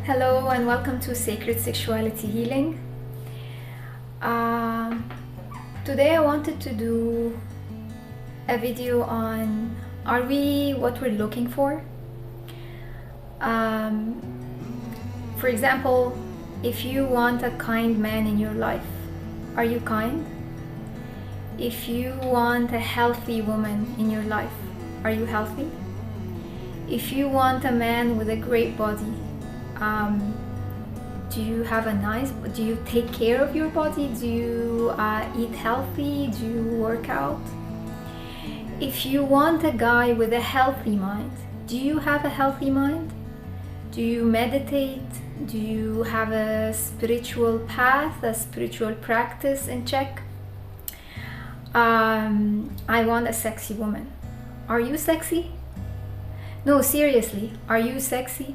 Hello and welcome to Sacred Sexuality Healing. Today I wanted to do a video on are we what we're looking for? For example, if you want a kind man in your life, are you kind? If you want a healthy woman in your life, are you healthy? If you want a man with a great body, do you take care of your body? Do you eat healthy? Do you work out? If you want a guy with a healthy mind, do you have a healthy mind? Do you meditate? Do you have a spiritual path, a spiritual practice in check? I want a sexy woman. Are you sexy? No, seriously, are you sexy?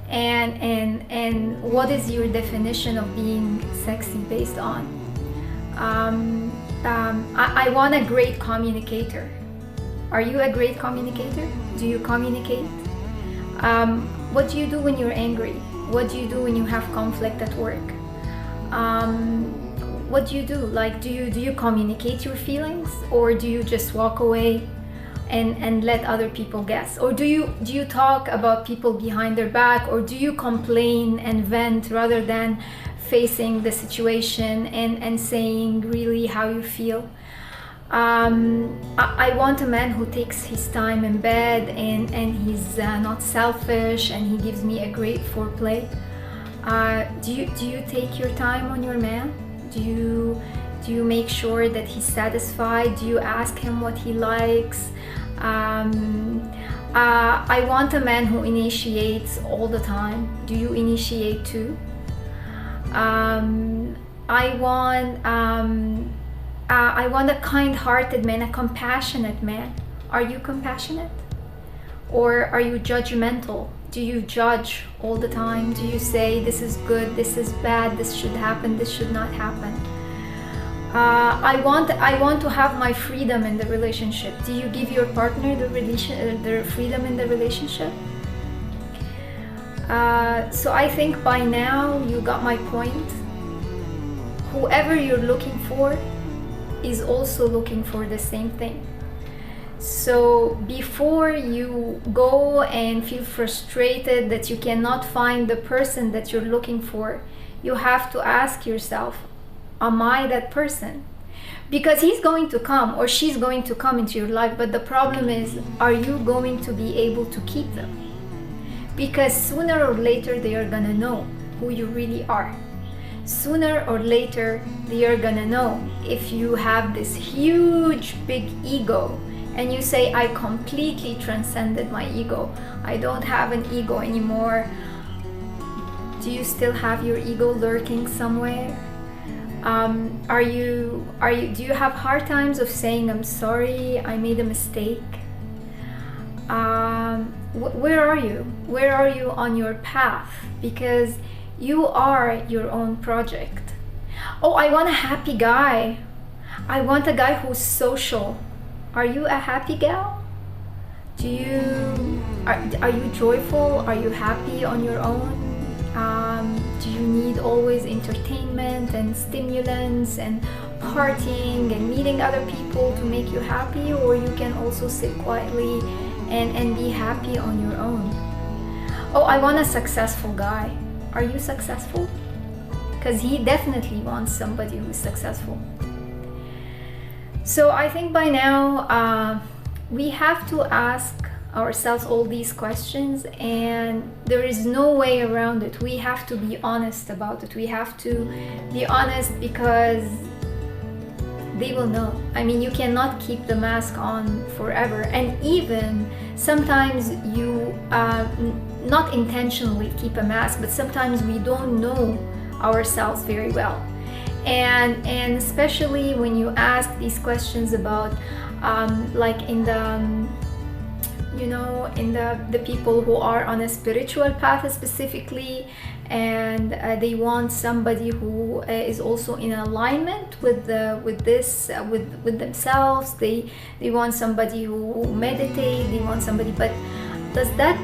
And what is your definition of being sexy based on? I want a great communicator. Are you a great communicator? Do you communicate? What do you do when you're angry? What do you do when you have conflict at work? What do you do? Like, do you communicate your feelings, or do you just walk away and let other people guess? Or do you talk about people behind their back, or do you complain and vent rather than facing the situation and saying really how you feel? I want a man who takes his time in bed and he's not selfish, and he gives me a great foreplay. Do you take your time on your man? Do you make sure that he's satisfied? Do you ask him what he likes? I want a man who initiates all the time. Do you initiate too? I want a kind-hearted man, a compassionate man. Are you compassionate? Or are you judgmental? Do you judge all the time? Do you say this is good, this is bad, this should happen, this should not happen? I want to have my freedom in the relationship. Do you give your partner the freedom in the relationship? So I think by now you got my point. Whoever you're looking for is also looking for the same thing. So before you go and feel frustrated that you cannot find the person that you're looking for, you have to ask yourself, am I that person? Because he's going to come or she's going to come into your life, but the problem is, are you going to be able to keep them? Because sooner or later they are gonna know who you really are. Sooner or later they are gonna know if you have this huge big ego and you say, I completely transcended my ego, I don't have an ego anymore. Do you still have your ego lurking somewhere? Do you have hard times of saying, I'm sorry, I made a mistake? Where are you? Where are you on your path? Because you are your own project. Oh, I want a happy guy. I want a guy who's social. Are you a happy gal? Are you joyful? Are you happy on your own? Do you need always entertainment and stimulants and partying and meeting other people to make you happy? Or you can also sit quietly and be happy on your own. Oh, I want a successful guy. Are you successful? Because he definitely wants somebody who's successful. So I think by now we have to ask ourselves all these questions, and there is no way around it. We have to be honest about it. We have to be honest because they will know. I mean, you cannot keep the mask on forever, and even sometimes you not intentionally keep a mask, but sometimes we don't know ourselves very well. And especially when you ask these questions about like in the people who are on a spiritual path specifically, and they want somebody who is also in alignment with themselves. They want somebody who meditate. They want somebody, but does that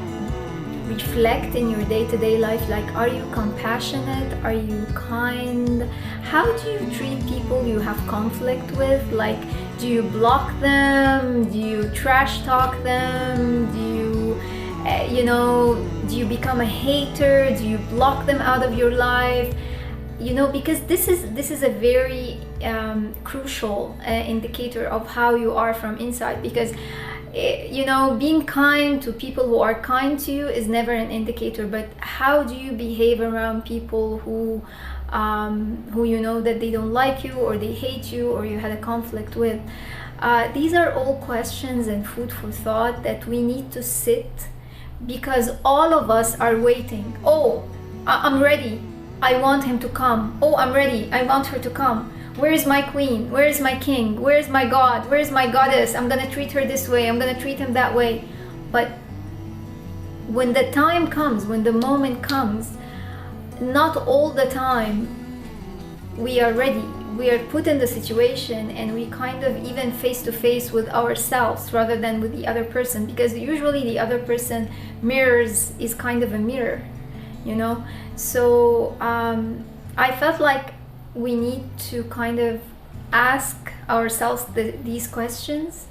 reflect in your day-to-day life, like, are you compassionate? Are you kind? How do you treat people you have conflict with? Like, do you block them? Do you trash talk them? Do you do you become a hater? Do you block them out of your life? Because this is a very crucial indicator of how you are from inside, because being kind to people who are kind to you is never an indicator, but how do you behave around people who you know that they don't like you, or they hate you, or you had a conflict with? These are all questions and food for thought that we need to sit, because all of us are waiting. Oh, I'm ready, I want him to come. Oh, I'm ready, I want her to come. Where is my queen? Where is my king? Where is my god? Where is my goddess? I'm gonna treat her this way, I'm gonna treat him that way. But when the time comes, when the moment comes, not all the time we are ready. We are put in the situation, and we kind of even face to face with ourselves rather than with the other person, because usually the other person is kind of a mirror, So I felt like we need to kind of ask ourselves these questions,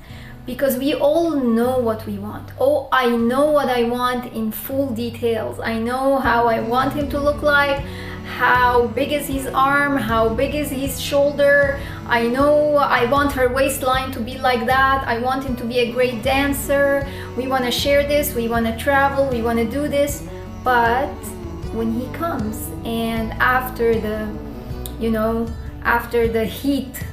because we all know what we want. Oh, I know what I want in full details. I know how I want him to look like, how big is his arm, how big is his shoulder. I know I want her waistline to be like that. I want him to be a great dancer. We want to share this, we want to travel, we want to do this. But when he comes, and after the heat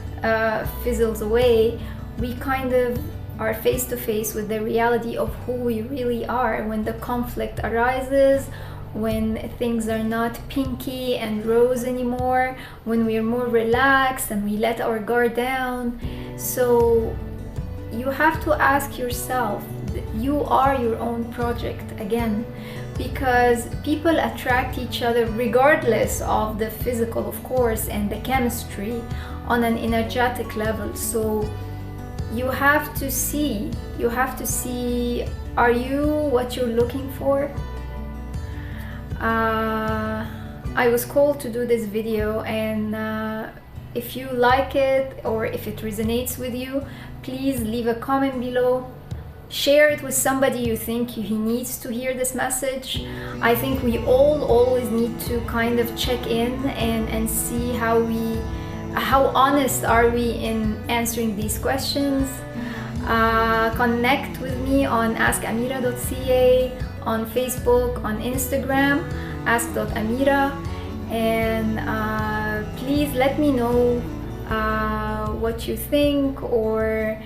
fizzles away, we kind of are face to face with the reality of who we really are. When the conflict arises, when things are not pinky and rose anymore, when we are more relaxed and we let our guard down. So you have to ask yourself, you are your own project again, because people attract each other regardless of the physical, of course, and the chemistry on an energetic level. So you have to see, are you what you're looking for? I was called to do this video, and if you like it, or if it resonates with you, please leave a comment below. Share it with somebody you think he needs to hear this message. I think we all always need to kind of check in and see how honest are we in answering these questions. Connect with me on askamira.ca, on Facebook, on Instagram, ask.amira, and please let me know what you think, or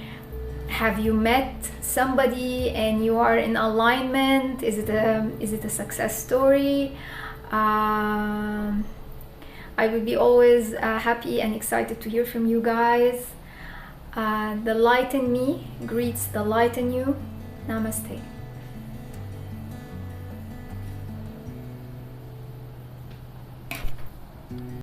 have you met somebody and you are in alignment? Is it a success story? I would be always happy and excited to hear from you guys. The light in me greets the light in you. Namaste.